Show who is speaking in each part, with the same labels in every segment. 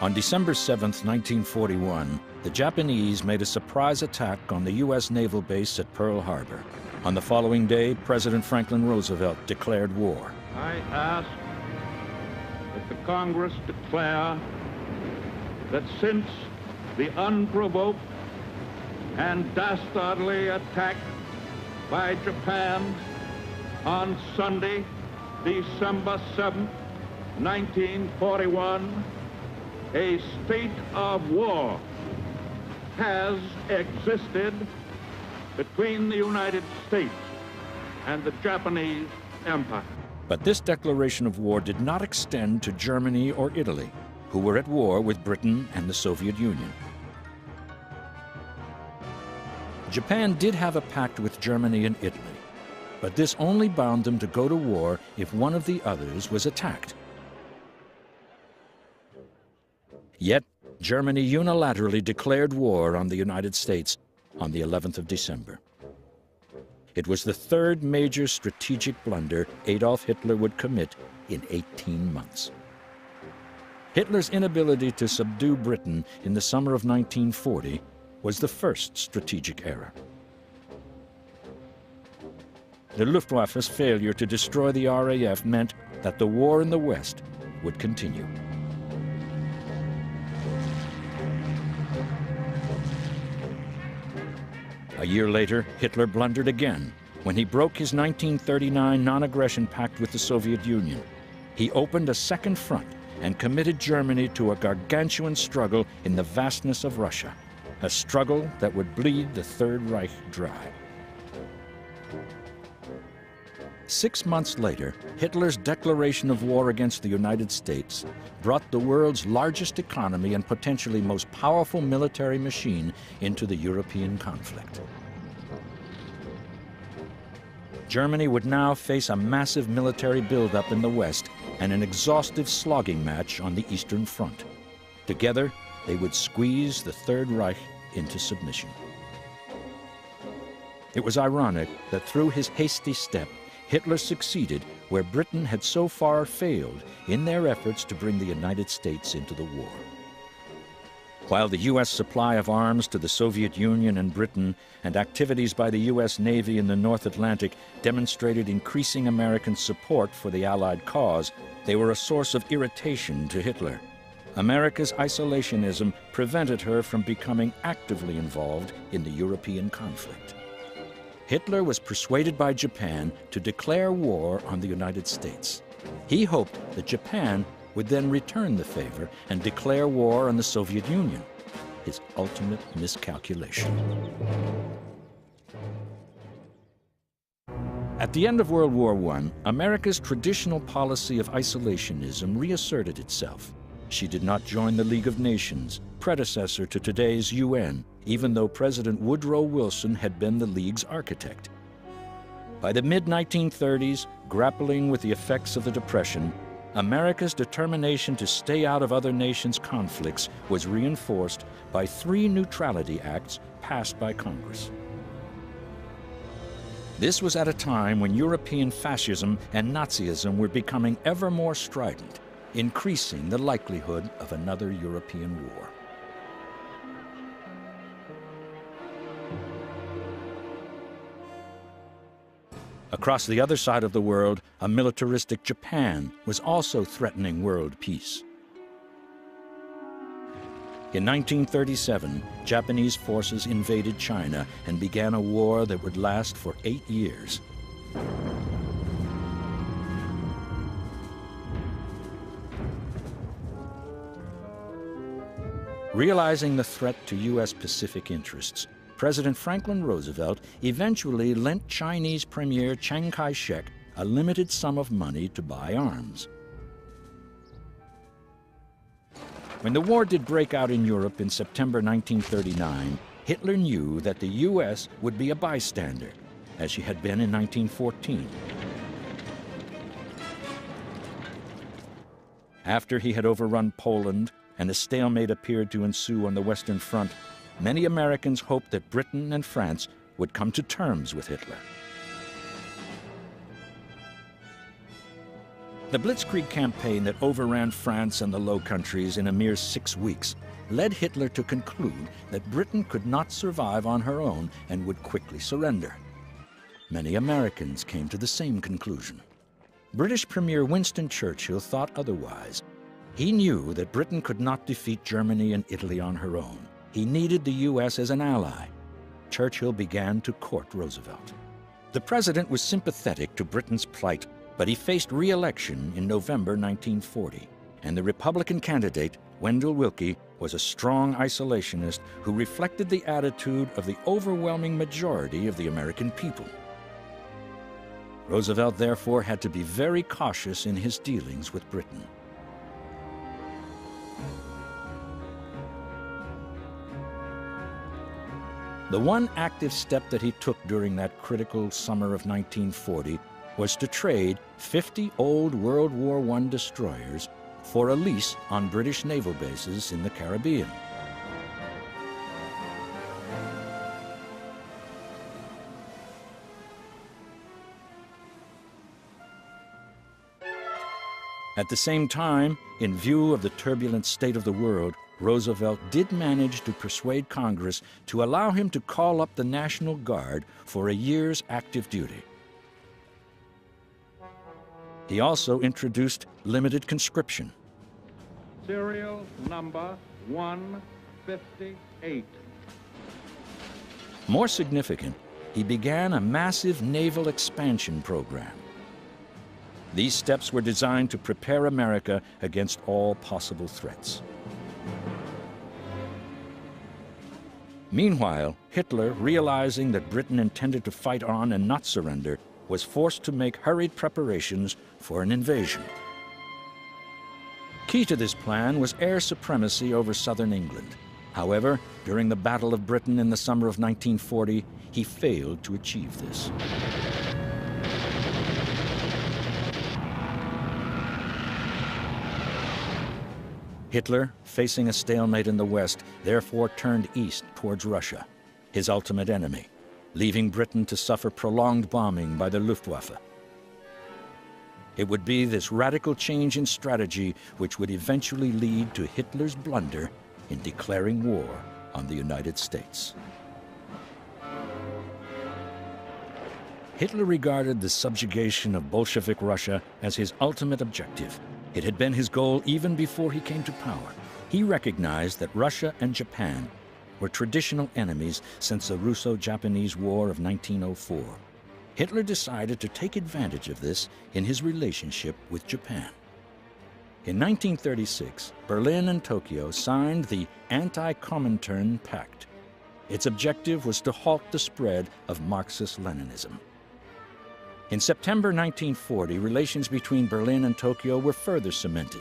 Speaker 1: On December 7, 1941, the Japanese made a surprise attack on the U.S. naval base at Pearl Harbor. On the following day, President Franklin Roosevelt declared war.
Speaker 2: I ask that the Congress declare that since the unprovoked and dastardly attack by Japan on Sunday, December 7, 1941, a state of war has existed between the United States and the Japanese Empire.
Speaker 1: But this declaration of war did not extend to Germany or Italy, who were at war with Britain and the Soviet Union. Japan did have a pact with Germany and Italy, but this only bound them to go to war if one of the others was attacked. Yet, Germany unilaterally declared war on the United States on the 11th of December. It was the third major strategic blunder Adolf Hitler would commit in 18 months. Hitler's inability to subdue Britain in the summer of 1940 was the first strategic error. The Luftwaffe's failure to destroy the RAF meant that the war in the West would continue. A year later, Hitler blundered again when he broke his 1939 non-aggression pact with the Soviet Union. He opened a second front and committed Germany to a gargantuan struggle in the vastness of Russia, a struggle that would bleed the Third Reich dry. 6 months later, Hitler's declaration of war against the United States brought the world's largest economy and potentially most powerful military machine into the European conflict. Germany would now face a massive military buildup in the West and an exhaustive slogging match on the Eastern Front. Together, they would squeeze the Third Reich into submission. It was ironic that through his hasty step, Hitler succeeded where Britain had so far failed in their efforts to bring the United States into the war. While the U.S. supply of arms to the Soviet Union and Britain and activities by the U.S. Navy in the North Atlantic demonstrated increasing American support for the Allied cause, they were a source of irritation to Hitler. America's isolationism prevented her from becoming actively involved in the European conflict. Hitler was persuaded by Japan to declare war on the United States. He hoped that Japan would then return the favor and declare war on the Soviet Union, his ultimate miscalculation. At the end of World War I, America's traditional policy of isolationism reasserted itself. She did not join the League of Nations, predecessor to today's UN, even though President Woodrow Wilson had been the League's architect. By the mid-1930s, grappling with the effects of the Depression, America's determination to stay out of other nations' conflicts was reinforced by 3 neutrality acts passed by Congress. This was at a time when European fascism and Nazism were becoming ever more strident, increasing the likelihood of another European war. Across the other side of the world, a militaristic Japan was also threatening world peace. In 1937, Japanese forces invaded China and began a war that would last for 8 years. Realizing the threat to U.S. Pacific interests, President Franklin Roosevelt eventually lent Chinese Premier Chiang Kai-shek a limited sum of money to buy arms. When the war did break out in Europe in September 1939, Hitler knew that the U.S. would be a bystander, as she had been in 1914. After he had overrun Poland and a stalemate appeared to ensue on the Western Front, many Americans hoped that Britain and France would come to terms with Hitler. The Blitzkrieg campaign that overran France and the Low Countries in a mere 6 weeks led Hitler to conclude that Britain could not survive on her own and would quickly surrender. Many Americans came to the same conclusion. British Premier Winston Churchill thought otherwise. He knew that Britain could not defeat Germany and Italy on her own. He needed the U.S. as an ally. Churchill began to court Roosevelt. The president was sympathetic to Britain's plight, but he faced re-election in November 1940, and the Republican candidate, Wendell Willkie, was a strong isolationist who reflected the attitude of the overwhelming majority of the American people. Roosevelt therefore had to be very cautious in his dealings with Britain. The one active step that he took during that critical summer of 1940 was to trade 50 old World War I destroyers for a lease on British naval bases in the Caribbean. At the same time, in view of the turbulent state of the world, Roosevelt did manage to persuade Congress to allow him to call up the National Guard for a year's active duty. He also introduced limited conscription.
Speaker 2: Serial number 158.
Speaker 1: More significant, he began a massive naval expansion program. These steps were designed to prepare America against all possible threats. Meanwhile, Hitler, realizing that Britain intended to fight on and not surrender, was forced to make hurried preparations for an invasion. Key to this plan was air supremacy over southern England. However, during the Battle of Britain in the summer of 1940, he failed to achieve this. Hitler, facing a stalemate in the West, therefore turned east towards Russia, his ultimate enemy, leaving Britain to suffer prolonged bombing by the Luftwaffe. It would be this radical change in strategy which would eventually lead to Hitler's blunder in declaring war on the United States. Hitler regarded the subjugation of Bolshevik Russia as his ultimate objective. It had been his goal even before he came to power. He recognized that Russia and Japan were traditional enemies since the Russo-Japanese War of 1904. Hitler decided to take advantage of this in his relationship with Japan. In 1936, Berlin and Tokyo signed the Anti-Comintern Pact. Its objective was to halt the spread of Marxist-Leninism. In September 1940, relations between Berlin and Tokyo were further cemented.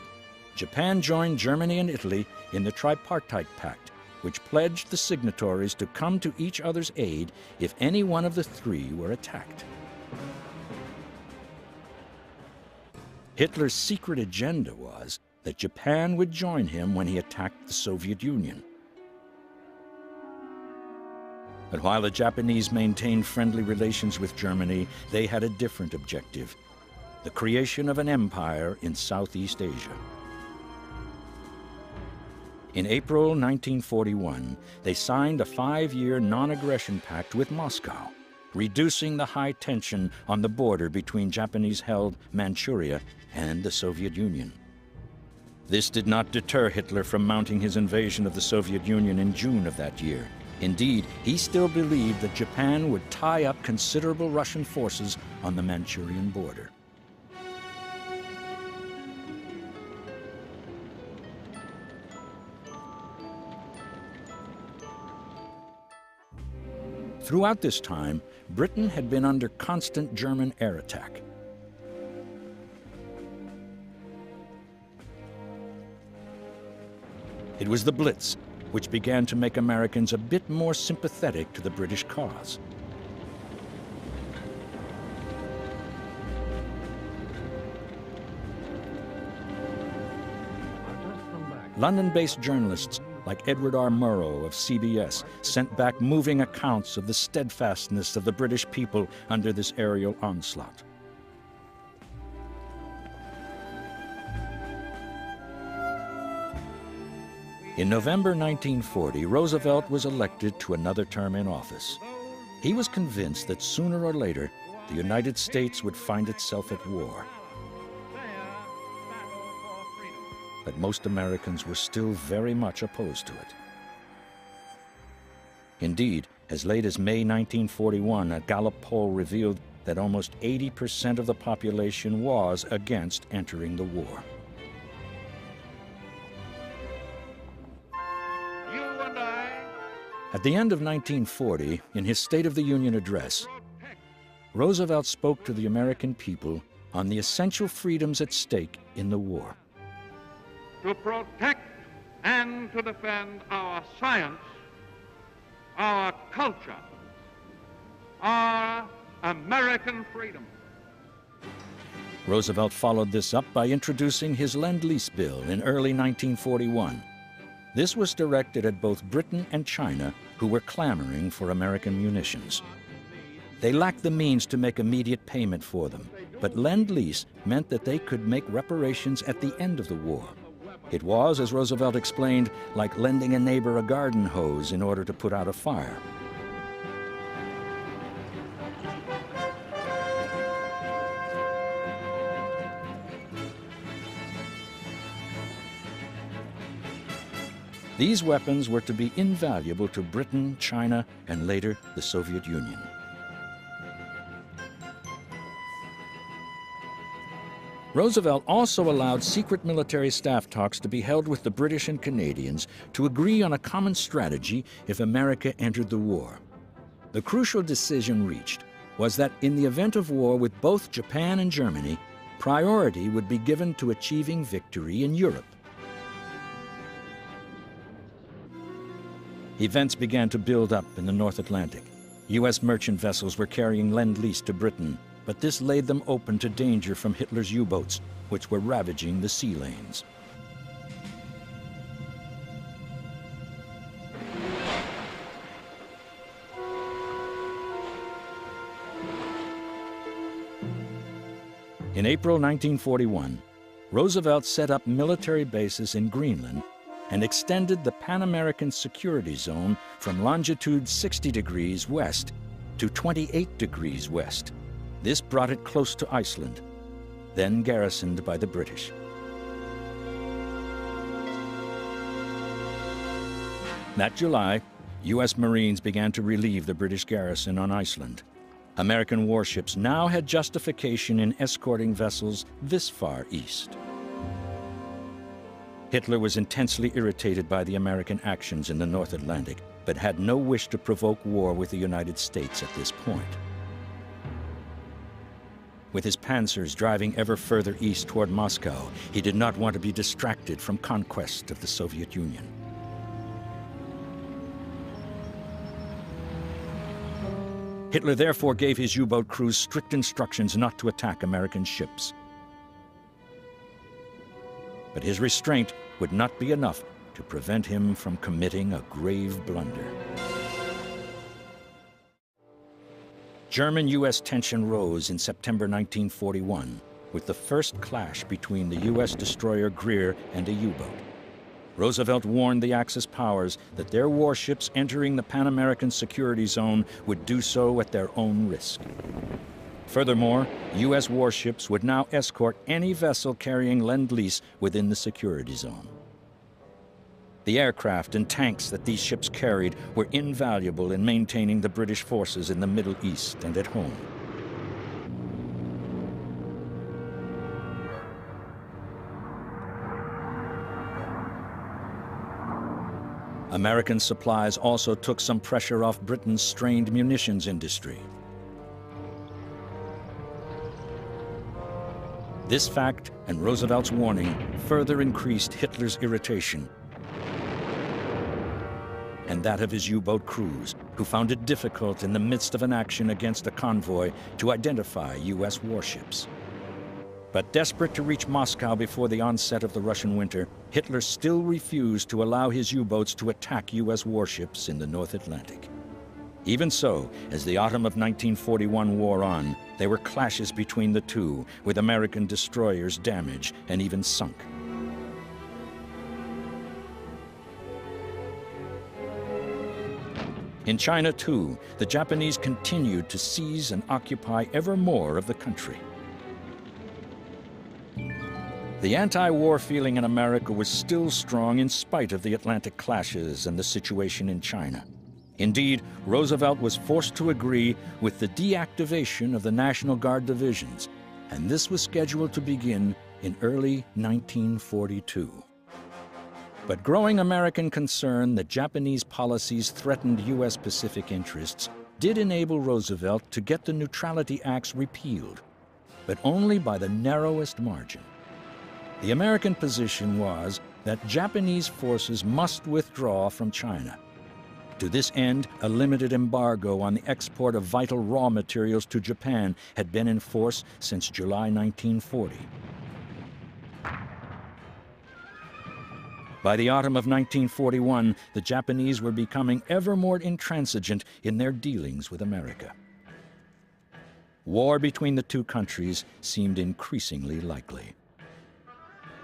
Speaker 1: Japan joined Germany and Italy in the Tripartite Pact, which pledged the signatories to come to each other's aid if any one of the three were attacked. Hitler's secret agenda was that Japan would join him when he attacked the Soviet Union. But while the Japanese maintained friendly relations with Germany, they had a different objective: the creation of an empire in Southeast Asia. In April 1941, they signed a 5-year non-aggression pact with Moscow, reducing the high tension on the border between Japanese-held Manchuria and the Soviet Union. This did not deter Hitler from mounting his invasion of the Soviet Union in June of that year. Indeed, he still believed that Japan would tie up considerable Russian forces on the Manchurian border. Throughout this time, Britain had been under constant German air attack. It was the Blitz which began to make Americans a bit more sympathetic to the British cause. London-based journalists like Edward R. Murrow of CBS sent back moving accounts of the steadfastness of the British people under this aerial onslaught. In November 1940, Roosevelt was elected to another term in office. He was convinced that sooner or later, the United States would find itself at war. But most Americans were still very much opposed to it. Indeed, as late as May 1941, a Gallup poll revealed that almost 80% of the population was against entering the war. At the end of 1940, in his State of the Union address, Roosevelt spoke to the American people on the essential freedoms at stake in the war.
Speaker 2: To protect and to defend our science, our culture, our American freedom.
Speaker 1: Roosevelt followed this up by introducing his Lend-Lease Bill in early 1941. This was directed at both Britain and China, who were clamoring for American munitions. They lacked the means to make immediate payment for them, but Lend-Lease meant that they could make reparations at the end of the war. It was, as Roosevelt explained, like lending a neighbor a garden hose in order to put out a fire. These weapons were to be invaluable to Britain, China, and later the Soviet Union. Roosevelt also allowed secret military staff talks to be held with the British and Canadians to agree on a common strategy if America entered the war. The crucial decision reached was that in the event of war with both Japan and Germany, priority would be given to achieving victory in Europe. Events began to build up in the North Atlantic. U.S. merchant vessels were carrying Lend-Lease to Britain, but this laid them open to danger from Hitler's U-boats, which were ravaging the sea lanes. In April 1941, Roosevelt set up military bases in Greenland and extended the Pan-American Security Zone from longitude 60 degrees west to 28 degrees west. This brought it close to Iceland, then garrisoned by the British. That July, U.S. Marines began to relieve the British garrison on Iceland. American warships now had justification in escorting vessels this far east. Hitler was intensely irritated by the American actions in the North Atlantic, but had no wish to provoke war with the United States at this point. With his panzers driving ever further east toward Moscow, he did not want to be distracted from conquest of the Soviet Union. Hitler therefore gave his U-boat crews strict instructions not to attack American ships. But his restraint would not be enough to prevent him from committing a grave blunder. German-U.S. tension rose in September 1941 with the first clash between the U.S. destroyer Greer and a U-boat. Roosevelt warned the Axis powers that their warships entering the Pan-American Security Zone would do so at their own risk. Furthermore, U.S. warships would now escort any vessel carrying Lend-Lease within the security zone. The aircraft and tanks that these ships carried were invaluable in maintaining the British forces in the Middle East and at home. American supplies also took some pressure off Britain's strained munitions industry. This fact and Roosevelt's warning further increased Hitler's irritation and that of his U-boat crews, who found it difficult in the midst of an action against a convoy to identify U.S. warships. But desperate to reach Moscow before the onset of the Russian winter, Hitler still refused to allow his U-boats to attack U.S. warships in the North Atlantic. Even so, as the autumn of 1941 wore on, there were clashes between the two, with American destroyers damaged and even sunk. In China, too, the Japanese continued to seize and occupy ever more of the country. The anti-war feeling in America was still strong in spite of the Atlantic clashes and the situation in China. Indeed, Roosevelt was forced to agree with the deactivation of the National Guard divisions, and this was scheduled to begin in early 1942. But growing American concern that Japanese policies threatened U.S. Pacific interests did enable Roosevelt to get the Neutrality Acts repealed, but only by the narrowest margin. The American position was that Japanese forces must withdraw from China. To this end, a limited embargo on the export of vital raw materials to Japan had been in force since July 1940. By the autumn of 1941, the Japanese were becoming ever more intransigent in their dealings with America. War between the two countries seemed increasingly likely.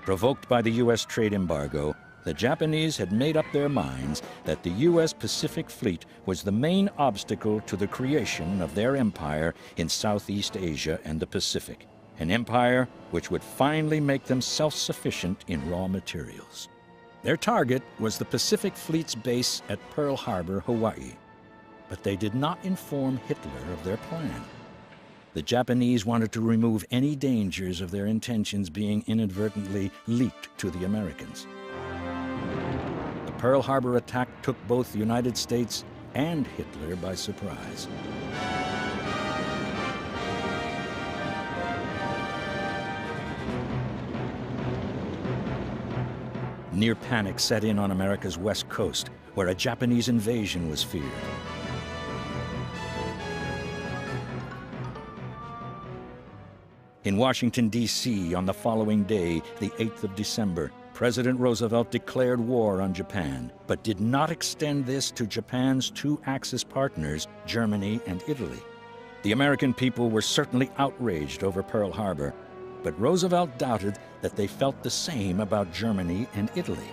Speaker 1: Provoked by the U.S. trade embargo, the Japanese had made up their minds that the U.S. Pacific Fleet was the main obstacle to the creation of their empire in Southeast Asia and the Pacific, an empire which would finally make them self-sufficient in raw materials. Their target was the Pacific Fleet's base at Pearl Harbor, Hawaii, but they did not inform Hitler of their plan. The Japanese wanted to remove any dangers of their intentions being inadvertently leaked to the Americans. The Pearl Harbor attack took both the United States and Hitler by surprise. Near panic set in on America's west coast, where a Japanese invasion was feared. In Washington, D.C., on the following day, the 8th of December, President Roosevelt declared war on Japan, but did not extend this to Japan's two Axis partners, Germany and Italy. The American people were certainly outraged over Pearl Harbor, but Roosevelt doubted that they felt the same about Germany and Italy.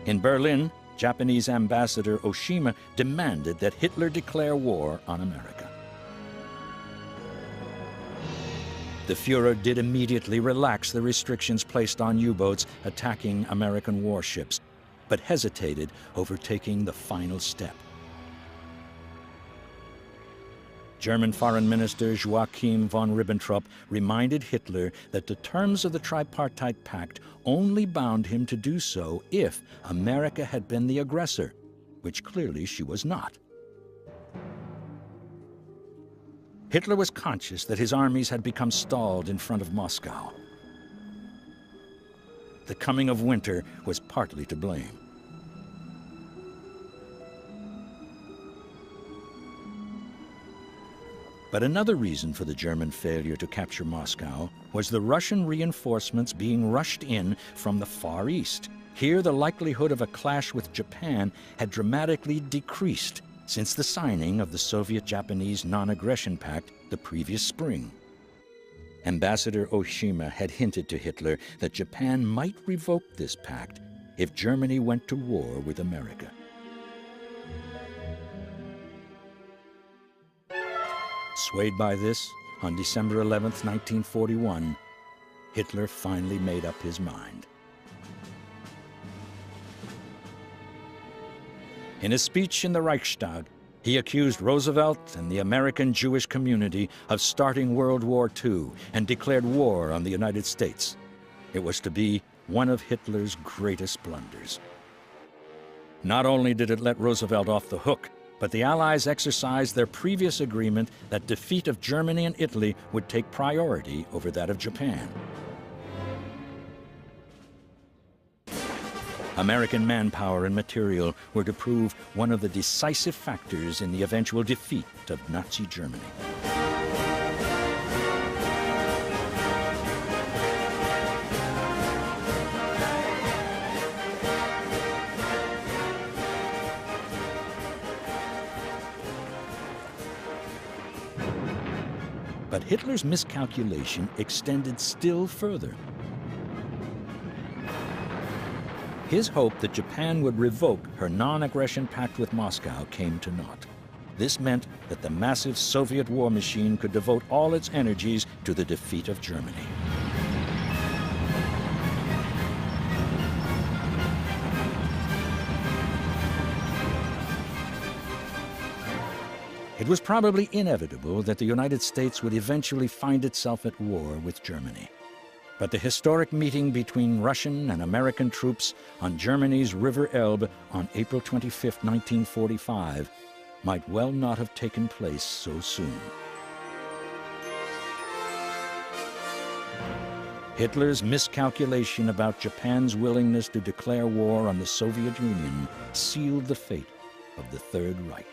Speaker 1: In Berlin, Japanese Ambassador Oshima demanded that Hitler declare war on America. The Fuhrer did immediately relax the restrictions placed on U-boats attacking American warships, but hesitated over taking the final step. German Foreign Minister Joachim von Ribbentrop reminded Hitler that the terms of the Tripartite Pact only bound him to do so if America had been the aggressor, which clearly she was not. Hitler was conscious that his armies had become stalled in front of Moscow. The coming of winter was partly to blame. But another reason for the German failure to capture Moscow was the Russian reinforcements being rushed in from the Far East. Here, the likelihood of a clash with Japan had dramatically decreased since the signing of the Soviet-Japanese Non-Aggression Pact the previous spring. Ambassador Oshima had hinted to Hitler that Japan might revoke this pact if Germany went to war with America. Swayed by this, on December 11, 1941, Hitler finally made up his mind. In a speech in the Reichstag, he accused Roosevelt and the American Jewish community of starting World War II and declared war on the United States. It was to be one of Hitler's greatest blunders. Not only did it let Roosevelt off the hook, but the Allies exercised their previous agreement that defeat of Germany and Italy would take priority over that of Japan. American manpower and material were to prove one of the decisive factors in the eventual defeat of Nazi Germany. But Hitler's miscalculation extended still further. His hope that Japan would revoke her non-aggression pact with Moscow came to naught. This meant that the massive Soviet war machine could devote all its energies to the defeat of Germany. It was probably inevitable that the United States would eventually find itself at war with Germany. But the historic meeting between Russian and American troops on Germany's River Elbe on April 25, 1945, might well not have taken place so soon. Hitler's miscalculation about Japan's willingness to declare war on the Soviet Union sealed the fate of the Third Reich.